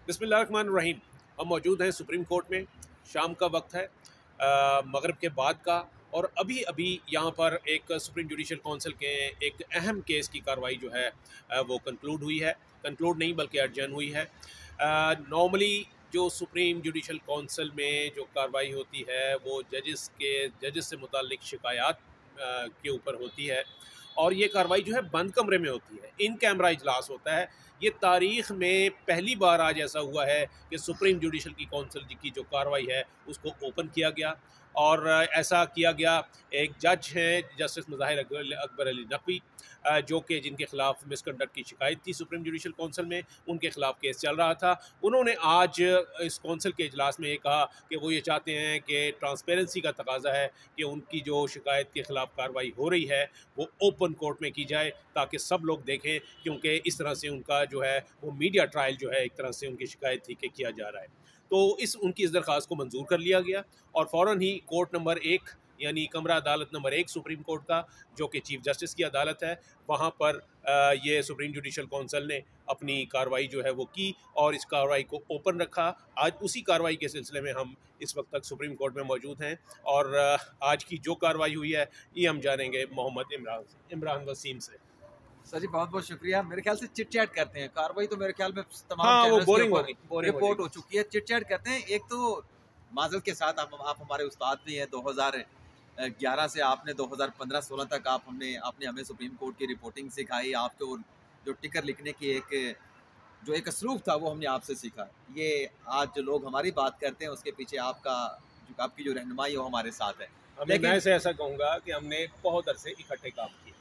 बिस्मिल्लाहिर्रहमानिर्रहीम। हम मौजूद हैं सुप्रीम कोर्ट में। शाम का वक्त है, मगरिब के बाद का, और अभी अभी यहाँ पर एक सुप्रीम जुडिशल काउंसिल के एक अहम केस की कार्रवाई जो है वो कंक्लूड हुई है। कंक्लूड नहीं बल्कि अर्जन हुई है। नॉर्मली जो सुप्रीम जुडिशल काउंसिल में जो कार्रवाई होती है वो जजेस से मुताल्लिक शिकायत के ऊपर होती है, और ये कार्रवाई जो है बंद कमरे में होती है, इन कैमरा इजलास होता है। ये तारीख़ में पहली बार आज ऐसा हुआ है कि सुप्रीम जुडिशल की काउंसिल की जो कार्रवाई है उसको ओपन किया गया, और ऐसा किया गया। एक जज हैं जस्टिस मुज़ाहिर अकबर अली नकवी, जो कि जिनके ख़िलाफ़ मिसकंडक्ट की शिकायत थी सुप्रीम जुडिशल काउंसिल में, उनके ख़िलाफ़ केस चल रहा था। उन्होंने आज इस काउंसिल के इजलास में ये कहा कि वो ये चाहते हैं कि ट्रांसपेरेंसी का तकाजा है कि उनकी जो शिकायत के ख़िलाफ़ कार्रवाई हो रही है वो ओपन कोर्ट में की जाए, ताकि सब लोग देखें, क्योंकि इस तरह से उनका जो है वो मीडिया ट्रायल जो है एक तरह से उनकी शिकायत थी कि किया जा रहा है। तो उनकी इस दरख्वास्त को मंजूर कर लिया गया, और फ़ौरन ही कोर्ट नंबर 1 यानी कमरा अदालत नंबर 1 सुप्रीम कोर्ट का, जो कि चीफ जस्टिस की अदालत है, वहाँ पर ये सुप्रीम जुडिशल काउंसिल ने अपनी कार्रवाई जो है वो की और इस कार्रवाई को ओपन रखा। आज उसी कार्रवाई के सिलसिले में हम इस वक्त तक सुप्रीम कोर्ट में मौजूद हैं, और आज की जो कार्रवाई हुई है ये हम जानेंगे मोहम्मद इमरान वसीम से। सर जी बहुत बहुत शुक्रिया। मेरे ख्याल से चिट चैट करते हैं, कार्रवाई तो मेरे ख्याल में तमाम हाँ, वो चैनल्स के बोरिंग रिपोर्ट हो चुकी है। चिट चैट करते हैं। एक तो माजरत के साथ आप हमारे उस्ताद भी हैं। 2011 से आपने 2015-16 तक आपने हमें सुप्रीम कोर्ट की रिपोर्टिंग सिखाई। आपके जो टिकर लिखने की एक असलूब था वो हमने आपसे सीखा। ये आज जो लोग हमारी बात करते हैं उसके पीछे आपकी जो रहनुमाई है वो हमारे साथ है। लेकिन मैं से ऐसा कहूँगा कि हमने बहुत अरसे इकट्ठे काम किए।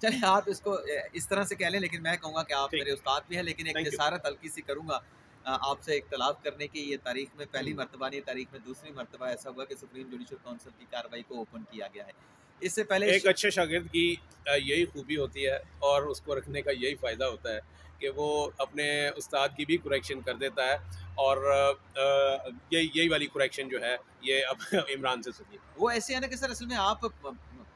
चलिए आप इसको इस तरह से कह लें, लेकिन मैं कहूँगा कि आप मेरे उस्ताद भी हैं। लेकिन एक जसारत हल्की सी करूँगा आपसे इख्तलाफ करने की। ये तारीख में पहली मरतबा नहीं, तारीख में दूसरी मरतबा ऐसा हुआ कि सुप्रीम जुडिशल काउंसिल की कार्रवाई को ओपन किया गया है। इससे पहले एक अच्छे शागिर्द की यही खूबी होती है, और उसको रखने का यही फ़ायदा होता है कि वो अपने उस्ताद की भी कुरेक्शन कर देता है, और यही वाली कुरेक्शन जो है ये अब इमरान से सुनिए। वो ऐसे है ना कि सर असल में आप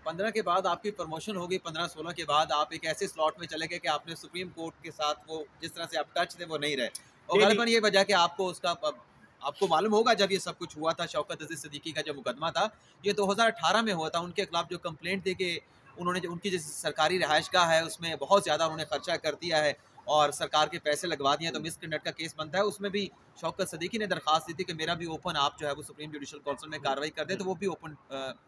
15 के बाद आपकी प्रमोशन होगी, 15-16 के बाद आप एक ऐसे स्लॉट में चले गए कि आपने सुप्रीम कोर्ट के साथ वो जिस तरह से आप टच थे वो नहीं रहे, और गलबन ये वजह कि आपको मालूम होगा जब ये सब कुछ हुआ था, शौकत अजीज सिद्दीकी का जो मुकदमा था ये 2018 में हुआ था। उनके खिलाफ जो कंप्लेंट थी कि उन्होंने उनकी जो सरकारी रहायशगाह है उसमें बहुत ज़्यादा उन्होंने खर्चा कर दिया है और सरकार के पैसे लगवा दिए, तो मिसकंडक्ट का केस बनता है। उसमें भी शौकत सिद्दीकी ने दरख्वास्त दी थी कि मेरा भी ओपन आप जो है वो सुप्रीम जुडिशल काउंसिल में कार्रवाई कर दे, तो वो भी ओपन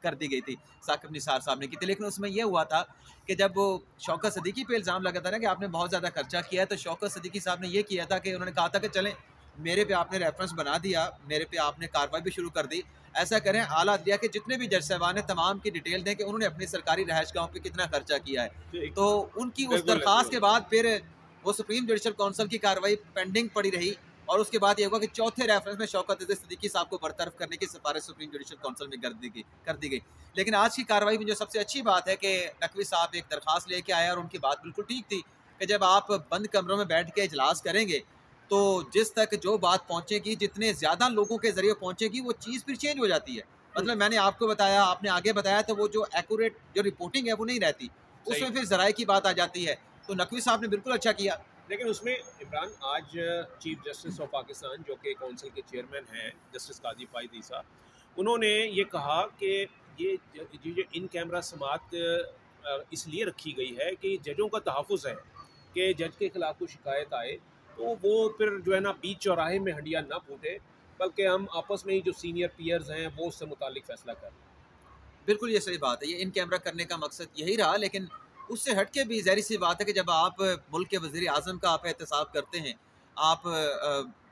कर दी गई थी। साकिब निसार साहब ने की थी। लेकिन उसमें यह हुआ था कि जब शौकत सिद्दीकी पे इल्ज़ाम लगा था ना कि आपने बहुत ज़्यादा खर्चा किया है, तो शौकत सिद्दीकी साहब ने यह किया था कि उन्होंने कहा था कि चलें मेरे पे आपने रेफरेंस बना दिया, मेरे पे आपने कार्रवाई भी शुरू कर दी, ऐसा करें आला अदलिया के जितने भी जज साहबान हैं तमाम की डिटेल दें कि उन्होंने अपनी सरकारी रहायशगाहों पे कितना खर्चा किया है। तो उनकी उस दरख्वास्त के बाद फिर वो सुप्रीम जुडिशल काउंसिल की कार्रवाई पेंडिंग पड़ी रही, और उसके बाद ये हुआ कि चौथे रेफरेंस में शौकत अजीज सिद्दीकी साहब को बरतरफ करने की सिफारिश सुप्रीम जुडिशल काउंसिल में कर दी गई। लेकिन आज की कार्रवाई में जो सबसे अच्छी बात है कि नकवी साहब एक दरख्वास्त लेके आए, और उनकी बात बिल्कुल ठीक थी कि जब आप बंद कमरों में बैठ के इजलास करेंगे तो जिस तक जो बात पहुंचेगी, जितने ज़्यादा लोगों के ज़रिए पहुंचेगी, वो चीज़ फिर चेंज हो जाती है। मतलब मैंने आपको बताया, आपने आगे बताया, तो वो जो एक्यूरेट जो रिपोर्टिंग है वो नहीं रहती, उसमें फिर ज़राए की बात आ जाती है। तो नकवी साहब ने बिल्कुल अच्छा किया। लेकिन उसमें इमरान, आज चीफ जस्टिस ऑफ पाकिस्तान जो कि काउंसिल के चेयरमैन हैं जस्टिस काजी फाइद ईसा, उन्होंने ये कहा कि ये इन कैमरा समात इसलिए रखी गई है कि जजों का तहफ़्फ़ुज़ है कि जज के ख़िलाफ़ कोई शिकायत आए तो वो फिर जो है ना बीच चौराहे में हंडिया ना फूटे, बल्कि हम आपस में ही जो सीनियर पीयर्स हैं वो उससे मुतालिक फ़ैसला करें। बिल्कुल ये सही बात है, ये इन कैमरा करने का मकसद यही रहा। लेकिन उससे हट के भी ज़ाहिर सी बात है कि जब आप मुल्क के वज़ीर आज़म का आप एहतसाब करते हैं, आप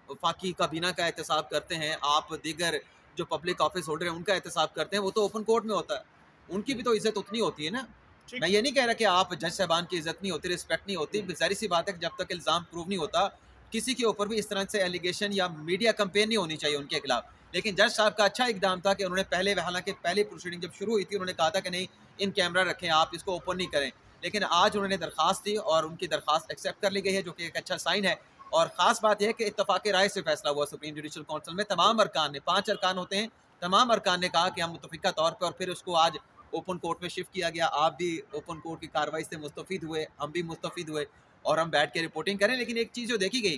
वफाकी काबीना का एहतसाब करते हैं, आप दीगर जो पब्लिक ऑफिस होल्डर हैं उनका एहतसाब करते हैं, वो तो ओपन कोर्ट में होता है। उनकी भी तो इज़्ज़त उतनी होती है ना। मैं ये नहीं कह रहा कि आप जज साहबान की इज़्ज़त नहीं होती, रिस्पेक्ट नहीं होती। ज़ाहिर सी बात है कि जब तक इल्ज़ाम प्रूव नहीं होता किसी के ऊपर भी इस तरह से एलिगेशन या मीडिया कंपेन नहीं होनी चाहिए उनके खिलाफ। लेकिन जज साहब का अच्छा इकदाम था कि उन्होंने हालांकि पहली प्रोसीडिंग जब शुरू हुई थी उन्होंने कहा था कि नहीं इन कैमरा रखें, आप इसको ओपन नहीं करें। लेकिन आज उन्होंने दरख्वास्त दी और उनकी दरख्वास्त एक्सेप्ट कर ली गई है, जो कि एक अच्छा साइन है। और ख़ास बात यह है कि इत्तफाक़ राय से फैसला हुआ सुप्रीम जुडिशल काउंसिल में। तमाम अरकान ने, 5 अरकान होते हैं, तमाम अरकान ने कहा कि हम मुतफ़िका तौर पर, और फिर उसको आज ओपन कोर्ट में शिफ्ट किया गया। आप भी ओपन कोर्ट की कार्रवाई से मुस्तफ़ीद हुए, हम भी मुस्तफ़ीद हुए, और हम बैठ के रिपोर्टिंग करें। लेकिन एक चीज़ जो देखी गई